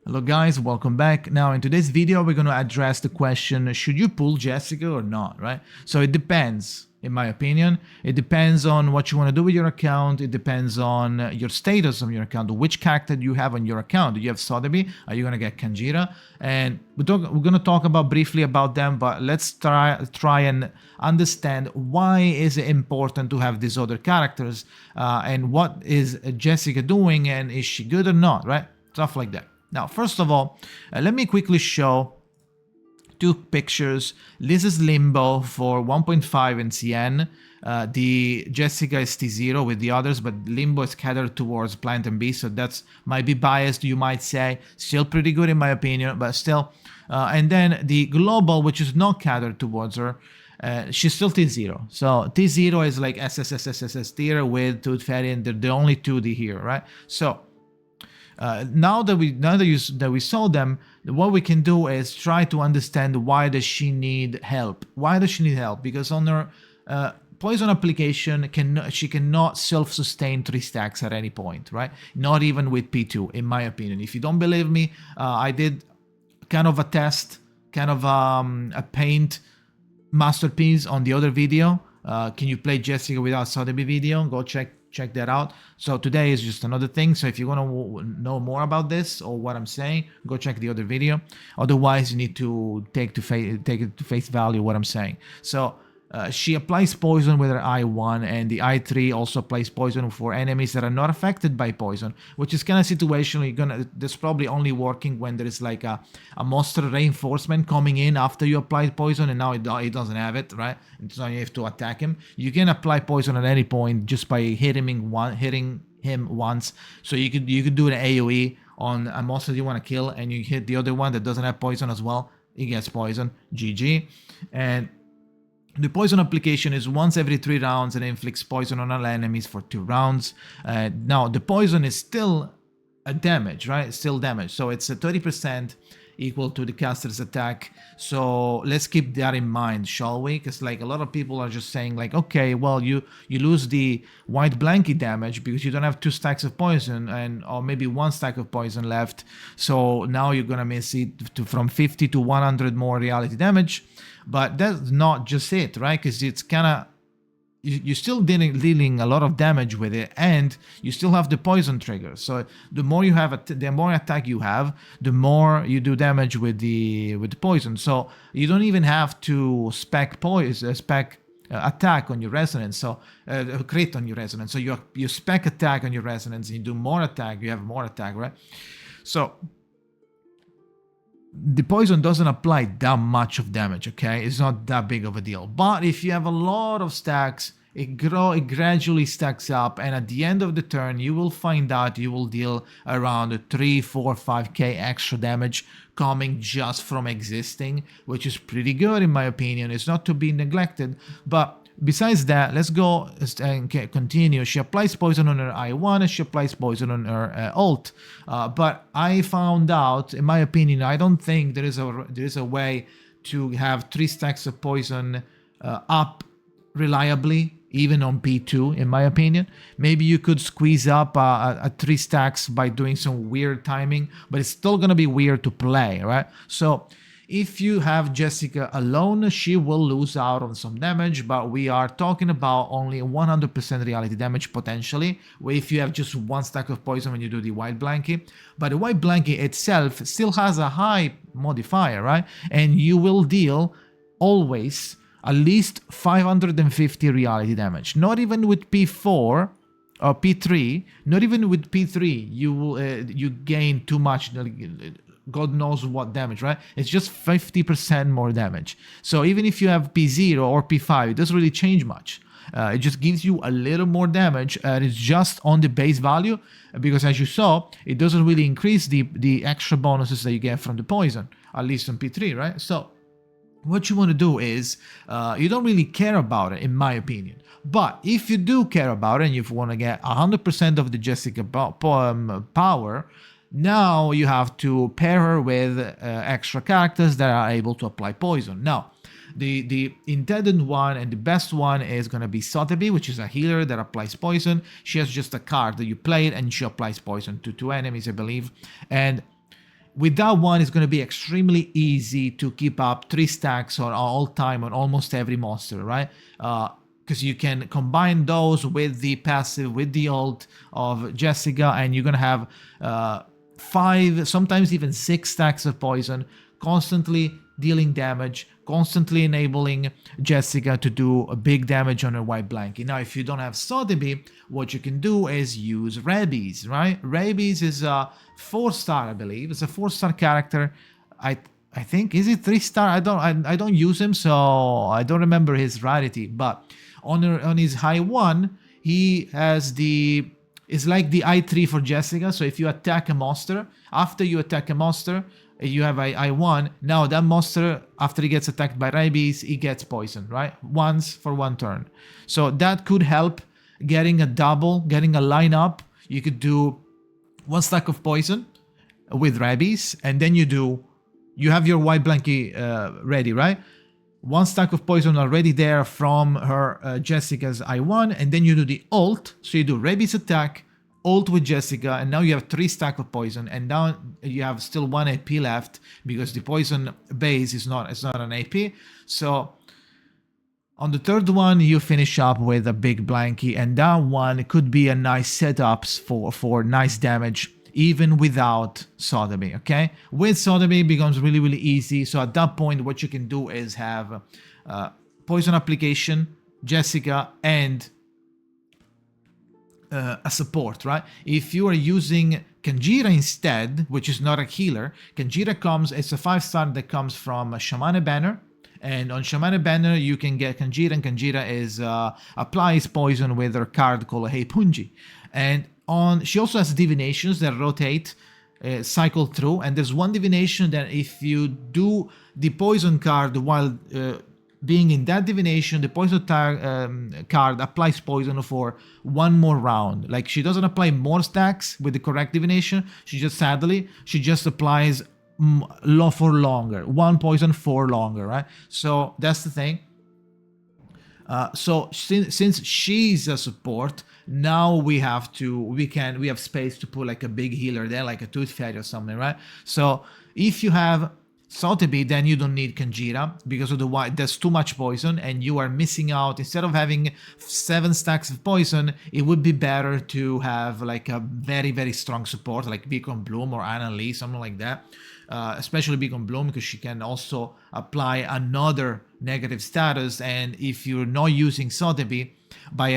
Hello guys, welcome back. Now in today's video we're going to address the question, should you pull Jessica or not, right? So it depends, in my opinion. It depends on what you want to do with your account. It depends on your status of your account, which character you have on your account. Do you have Sotheby? Are you going to get Kanjira? And we're going to talk about briefly about them, but let's try and understand why is it important to have these other characters and what is Jessica doing and is she good or not, right? Stuff like that. Now, first of all, let me quickly show two pictures. This is Limbo for 1.5 in CN. The Jessica is T0 with the others, but Limbo is catered towards Plant and Beast, so that's might be biased, you might say. Still pretty good in my opinion, but still. And then the Global, which is not catered towards her, she's still T0. So T0 is like SSSSS tier with Tooth Fairy, and they're the only 2D here, right? So now that we saw them, what we can do is try to understand why does she need help. Why does she need help? Because on her poison application, she cannot self-sustain 3 stacks at any point, right? Not even with P2, in my opinion. If you don't believe me, I did kind of a test, kind of a paint masterpiece on the other video. Can you play Jessica without Sotheby video? Go check that out. So today is just another thing. So if you want to know more about this or what I'm saying, go check the other video. Otherwise, you need to take it to face value what I'm saying. So she applies poison with her I1, and the I3 also applies poison for enemies that are not affected by poison, which is kind of situational. That's probably only working when there is like a monster reinforcement coming in after you apply poison, and now it doesn't have it, right? So you have to attack him. You can apply poison at any point just by hitting him once. So you could do an AoE on a monster you want to kill, and you hit the other one that doesn't have poison as well. He gets poison. GG. And the poison application is once every 3 rounds and inflicts poison on all enemies for 2 rounds. Now, the poison is still a damage, right? It's still damage. So it's a 30% equal to the caster's attack. So let's keep that in mind, shall we? Because like a lot of people are just saying like, okay, well, you lose the white blanket damage because you don't have 2 stacks of poison or maybe 1 stack of poison left. So now you're going to miss it from 50 to 100 more reality damage. But that's not just it, right? Because it's kind of, you're still dealing a lot of damage with it, and you still have the poison trigger. So the more you have, the more attack you have, the more you do damage with the poison. So you don't even have to spec attack on your resonance, so crit on your resonance. So you spec attack on your resonance, and you do more attack. You have more attack, right? So the poison doesn't apply that much of damage, okay? It's not that big of a deal. But if you have a lot of stacks, it gradually stacks up, and at the end of the turn, you will find out you will deal around 3, 4, 5k extra damage coming just from existing, which is pretty good in my opinion. It's not to be neglected, but besides that, let's go and continue. She applies poison on her I1 and she applies poison on her ult. But I found out, in my opinion, I don't think there is a way to have 3 stacks of poison up reliably, even on P2, in my opinion. Maybe you could squeeze up a 3 stacks by doing some weird timing, but it's still going to be weird to play, right? So if you have Jessica alone, she will lose out on some damage, but we are talking about only 100% reality damage potentially, if you have just 1 stack of poison when you do the white blanket. But the white blanket itself still has a high modifier, right? And you will deal always at least 550 reality damage. Not even with P4 or P3, not even with P3, you gain too much. God knows what damage, right? It's just 50% more damage. So even if you have P0 or P5, it doesn't really change much. It just gives you a little more damage, and it's just on the base value, because as you saw, it doesn't really increase the extra bonuses that you get from the poison, at least on P3, right? So what you want to do is, you don't really care about it, in my opinion. But if you do care about it and you want to get 100% of the Jessica power, now you have to pair her with extra characters that are able to apply poison. Now, the intended one and the best one is going to be Sotheby, which is a healer that applies poison. She has just a card that you play it, and she applies poison to 2 enemies, I believe. And with that one, it's going to be extremely easy to keep up 3 stacks on all time on almost every monster, right? Because you can combine those with the passive, with the ult of Jessica, and you're going to have 5, sometimes even 6 stacks of poison, constantly dealing damage, constantly enabling Jessica to do a big damage on her white blankie. Now, if you don't have Sotheby, what you can do is use Rabies, right? Rabies is a 4-star, I believe. It's a 4-star character. I think, is it 3-star? I don't use him, so I don't remember his rarity. But on his high 1, he has it's like the I3 for Jessica. So if you attack a monster, after you attack a monster, you have I1. Now that monster, after he gets attacked by rabies, he gets poisoned, right? Once for 1 turn. So that could help getting a double, getting a lineup. You could do 1 stack of poison with rabies, and then you have your white blankie ready, right? 1 stack of poison already there from her Jessica's I1, and then you do the ult. So you do rabies attack, ult with Jessica, and now you have 3 stack of poison, and now you have still 1 AP left because the poison base is not an AP. So on the 3rd one, you finish up with a big blankie, and that one could be a nice setups for nice damage even without Sotheby, okay? With Sotheby, it becomes really, really easy. So at that point, what you can do is have poison application, Jessica, and a support, right? If you are using Kanjira instead, which is not a healer, Kanjira it's a 5-star that comes from Shamane Banner. And on Shamane Banner, you can get Kanjira, and Kanjira applies poison with her card called Hey Punji. And she also has divinations that rotate, cycle through, and there's one divination that if you do the poison card while being in that divination, the poison card applies poison for 1 more round. Like, she doesn't apply more stacks with the correct divination, she just applies for longer, 1 poison for longer, right? So that's the thing. So since she's a support, now we have space to put like a big healer there, like a Tooth Fairy or something, right? So if you have Sotheby, then you don't need Kanjira because otherwise there's too much poison and you are missing out. Instead of having 7 stacks of poison, it would be better to have like a very, very strong support like Beacon Bloom or Anna Lee, something like that. Especially Beacon Bloom, because she can also apply another negative status. And if you're not using Sotheby, by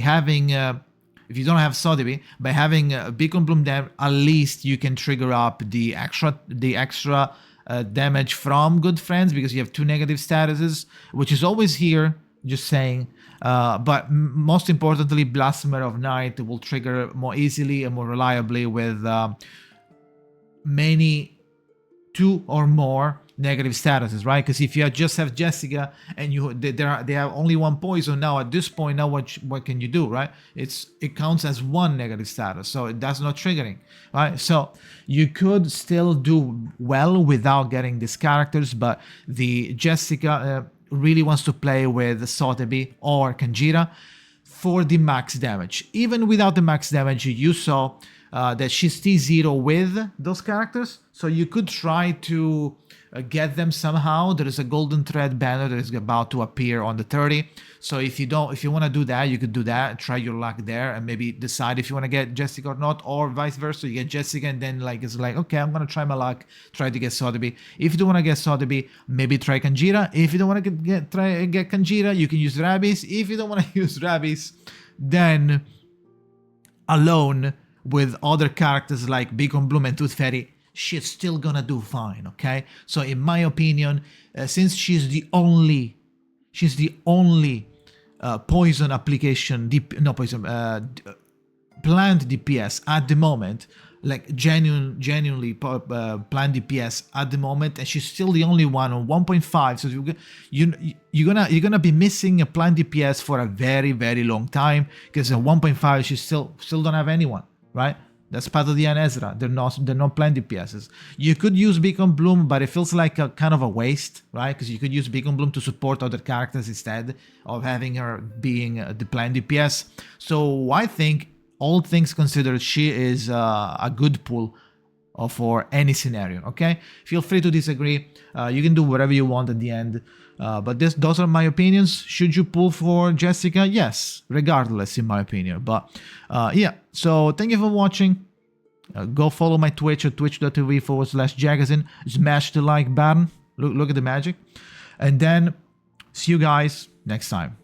having if you don't have Sotheby, by having Beacon Bloom there, at least you can trigger up the extra damage from Good Friends, because you have 2 negative statuses, which is always here, just saying. But most importantly, Blasphemer of Night will trigger more easily and more reliably with many 2 or more negative statuses, right? Because if you just have Jessica and they have only 1 poison, now at this point, now what can you do, right? It counts as 1 negative status, so that's not triggering, right? So you could still do well without getting these characters, but the Jessica really wants to play with Sotheby or Kanjira for the max damage. Even without the max damage, you saw that she's T0 with those characters, so you could try to get them somehow. There is a golden thread banner that is about to appear on the 30. So if you want to do that, you could do that, try your luck there, and maybe decide if you want to get Jessica or not, or vice versa. You get Jessica and then it's like, okay, I'm gonna try my luck, try to get Sotheby. If you don't want to get Sotheby, maybe try Kanjira. If you don't want to get Kanjira, you can use Rabies. If you don't want to use Rabies, then alone with other characters like Beacon Bloom and Tooth Fairy, she's still gonna do fine, okay? So in my opinion, since she's the only poison application, plant DPS at the moment, like genuinely plant DPS at the moment, and she's still the only one on 1.5. So you're gonna be missing a plant DPS for a very, very long time, because at 1.5 she still don't have anyone, right? That's part of the Ezra. They're not plant DPSs. You could use Beacon Bloom, but it feels like a kind of a waste, right? Because you could use Beacon Bloom to support other characters instead of having her being the plant DPS. So I think, all things considered, she is a good pull or for any scenario, okay? Feel free to disagree. You can do whatever you want at the end. But those are my opinions. Should you pull for Jessica? Yes, regardless, in my opinion. But yeah, so thank you for watching. Go follow my Twitch at twitch.tv/Jakazin. Smash the like button. Look at the magic. And then see you guys next time.